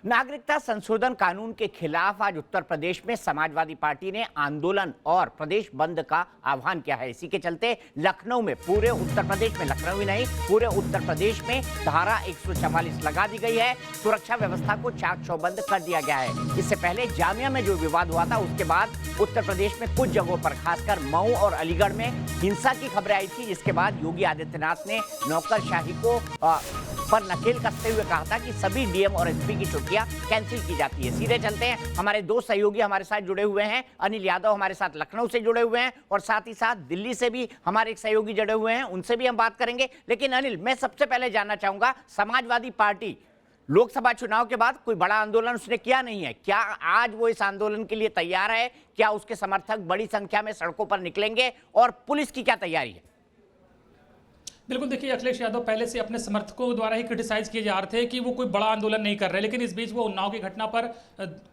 नागरिकता संशोधन कानून के खिलाफ आज उत्तर प्रदेश में समाजवादी पार्टी ने आंदोलन और प्रदेश बंद का आह्वान किया है। इसी के चलते लखनऊ में, पूरे उत्तर प्रदेश में, लखनऊ ही नहीं पूरे उत्तर प्रदेश में धारा 144 लगा दी गई है। सुरक्षा व्यवस्था को चाक चौबंद कर दिया गया है। इससे पहले जामिया में जो विवाद हुआ था, उसके बाद उत्तर प्रदेश में कुछ जगहों पर, खासकर मऊ और अलीगढ़ में हिंसा की खबरें आई थी, जिसके बाद योगी आदित्यनाथ ने नौकरशाही को पर नकेल कसते हुए कहा था कि सभी डीएम और एसपी की छुट्टियां कैंसिल की जाती है। सीधे चलते हैं, हमारे दो सहयोगी हमारे साथ जुड़े हुए हैं। अनिल यादव हमारे साथ लखनऊ से जुड़े हुए हैं और साथ ही साथ दिल्ली से भी हमारे एक सहयोगी जुड़े हुए हैं, उनसे भी हम बात करेंगे। लेकिन अनिल, मैं सबसे पहले जानना चाहूंगा, समाजवादी पार्टी लोकसभा चुनाव के बाद कोई बड़ा आंदोलन उसने किया नहीं है, क्या आज वो इस आंदोलन के लिए तैयार है? क्या उसके समर्थक बड़ी संख्या में सड़कों पर निकलेंगे और पुलिस की क्या तैयारी है? बिल्कुल, देखिए अखिलेश यादव पहले से अपने समर्थकों द्वारा ही क्रिटिसाइज किए जा रहे थे कि वो कोई बड़ा आंदोलन नहीं कर रहे, लेकिन इस बीच वो उन्नाव की घटना पर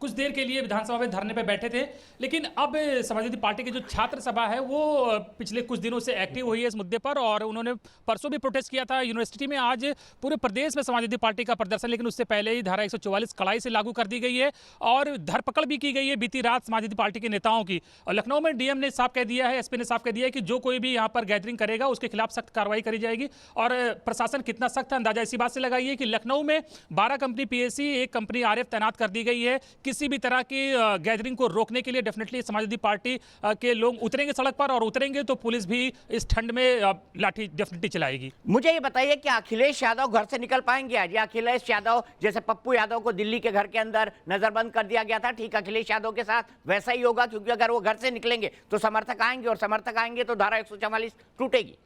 कुछ देर के लिए विधानसभा में धरने पे बैठे थे। लेकिन अब समाजवादी पार्टी की जो छात्र सभा है वो पिछले कुछ दिनों से एक्टिव हुई है इस मुद्दे पर, और उन्होंने परसों भी प्रोटेस्ट किया था यूनिवर्सिटी में। आज पूरे प्रदेश में समाजवादी पार्टी का प्रदर्शन, लेकिन उससे पहले ही धारा 144 कड़ाई से लागू कर दी गई है और धरपकड़ भी की गई है बीती रात समाजवादी पार्टी के नेताओं की। और लखनऊ में डीएम ने साफ कह दिया है, एसपी ने साफ कह दिया है कि जो कोई भी यहाँ पर गैदरिंग करेगा उसके खिलाफ सख्त कार्रवाई करी जाएगी। और प्रशासन कितना सख्त है अंदाजा इसी बात से लगाइए कि लखनऊ में 12 कंपनी पीएसी, 1 कंपनी आरएफ तैनात कर दी गई है। किसी भी तरह की गैदरिंग को रोकने के लिए डेफिनेटली समाजवादी पार्टी के लोग उतरेंगे सड़क पर, और उतरेंगे तो पुलिस भी इस ठंड में लाठी डेफिनेटली चलाएगी। मुझे ये बताइए कि अखिलेश यादव घर से निकल पाएंगे आज? या अखिलेश यादव जैसे पप्पू यादव को दिल्ली के घर के अंदर नजरबंद कर दिया गया था, ठीक अखिलेश यादव के साथ वैसा ही होगा? क्योंकि अगर वो घर से निकलेंगे तो समर्थक आएंगे, और समर्थक आएंगे तो धारा 144 टूटेगी।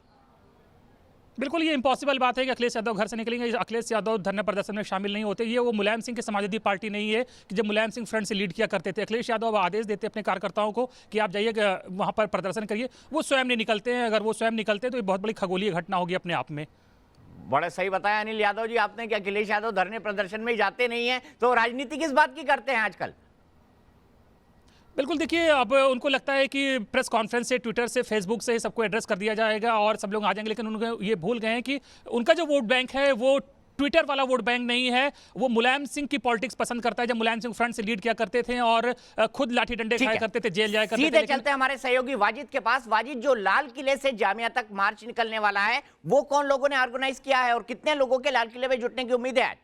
बिल्कुल, ये इम्पॉसिबल बात है कि अखिलेश यादव घर से निकलेंगे। अखिलेश यादव धरने प्रदर्शन में शामिल नहीं होते। ये वो मुलायम सिंह की समाजवादी पार्टी नहीं है कि जब मुलायम सिंह फ्रंट से लीड किया करते थे। अखिलेश यादव अब आदेश देते अपने कार्यकर्ताओं को कि आप जाइए वहाँ पर प्रदर्शन करिए, वो स्वयं नहीं निकलते हैं। अगर वो स्वयं निकलते तो ये बहुत बड़ी खगोलीय घटना होगी अपने आप में। बड़ा सही बताया अनिल यादव जी आपने कि अखिलेश यादव धरने प्रदर्शन में जाते नहीं है, तो राजनीति किस बात की करते हैं आजकल? बिल्कुल, देखिए अब उनको लगता है कि प्रेस कॉन्फ्रेंस से, ट्विटर से, फेसबुक से सबको एड्रेस कर दिया जाएगा और सब लोग आ जाएंगे। लेकिन उनको ये भूल गए हैं कि उनका जो वोट बैंक है वो ट्विटर वाला वोट बैंक नहीं है। वो मुलायम सिंह की पॉलिटिक्स पसंद करता है। जब मुलायम सिंह फ्रंट से लीड किया करते थे और खुद लाठी डंडे खाया करते थे, जेल जाया करते थे। सीधे चलते हमारे सहयोगी वाजिद के पास। वाजिद, जो लाल किले से जामिया तक मार्च निकलने वाला है, वो कौन लोगों ने ऑर्गेनाइज किया है और कितने लोगों के लाल किले में जुटने की उम्मीद है?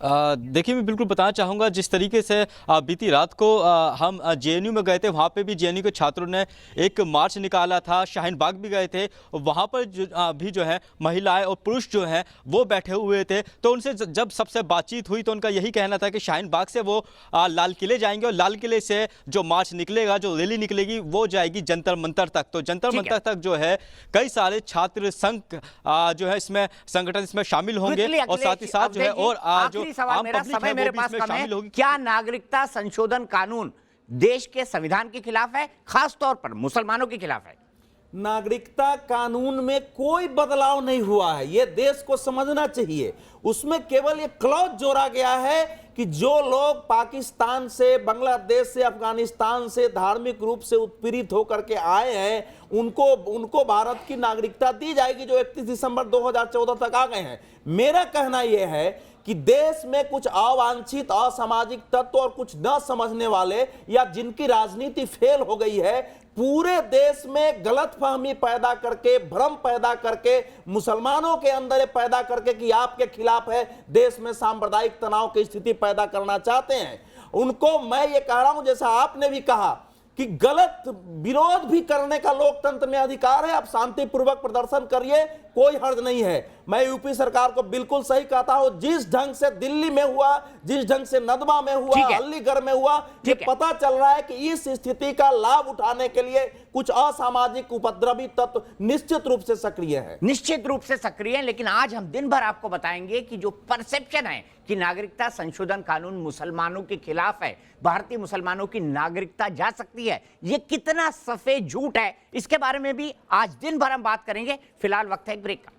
देखिए, मैं बिल्कुल बताना चाहूँगा, जिस तरीके से बीती रात को हम जेएनयू में गए थे, वहाँ पे भी जेएनयू के छात्रों ने एक मार्च निकाला था। शाहीन बाग भी गए थे, वहाँ पर भी जो है महिलाएं और पुरुष जो हैं वो बैठे हुए थे। तो उनसे जब सबसे बातचीत हुई तो उनका यही कहना था कि शाहीन बाग से वो लाल किले जाएंगे और लाल किले से जो मार्च निकलेगा, जो रैली निकलेगी, वो जाएगी जंतर मंतर तक। तो जंतर मंतर तक जो है कई सारे छात्र संघ जो है इसमें संगठन इसमें शामिल होंगे, और साथ ही साथ जो है और जो सवाल मेरा समय मेरे पास कम है, क्या नागरिकता संशोधन कानून देश के संविधान के खिलाफ है, खास तौर पर मुसलमानों के खिलाफ है? नागरिकता कानून में कोई बदलाव नहीं हुआ है, यह देश को समझना चाहिए। उसमें केवल एक क्लॉज जोड़ा गया है कि जो लोग पाकिस्तान से, बांग्लादेश से, अफगानिस्तान से धार्मिक रूप से उत्पीड़ित होकर के आए हैं, उनको भारत की नागरिकता दी जाएगी, जो 31 दिसंबर 2014 तक आ गए हैं। मेरा कहना यह है कि देश में कुछ अवांछित, असामाजिक तत्व और कुछ न समझने वाले, या जिनकी राजनीति फेल हो गई है, पूरे देश में गलतफहमी पैदा करके, भ्रम पैदा करके, मुसलमानों के अंदर पैदा करके कि आपके खिलाफ है, देश में सांप्रदायिक तनाव की स्थिति पैदा करना चाहते हैं। उनको मैं ये कह रहा हूं, जैसा आपने भी कहा कि गलत विरोध भी करने का लोकतंत्र में अधिकार है। आप शांतिपूर्वक प्रदर्शन करिए, कोई हर्ज नहीं है। मैं यूपी सरकार को बिल्कुल सही कहता हूं, जिस ढंग से दिल्ली में हुआ, जिस ढंग से नदवा में हुआ, अलीगढ़ में हुआ, ये पता चल रहा है कि इस स्थिति का लाभ उठाने के लिए कुछ असामाजिक उपद्रवी तत्व निश्चित रूप से सक्रिय है, निश्चित रूप से सक्रिय है। लेकिन आज हम दिन भर आपको बताएंगे कि जो परसेप्शन है कि नागरिकता संशोधन कानून मुसलमानों के खिलाफ है, भारतीय मुसलमानों की नागरिकता जा सकती है, ये कितना सफेद झूठ है, इसके बारे में भी आज दिन भर हम बात करेंगे। फिलहाल वक्त है ब्रेक का।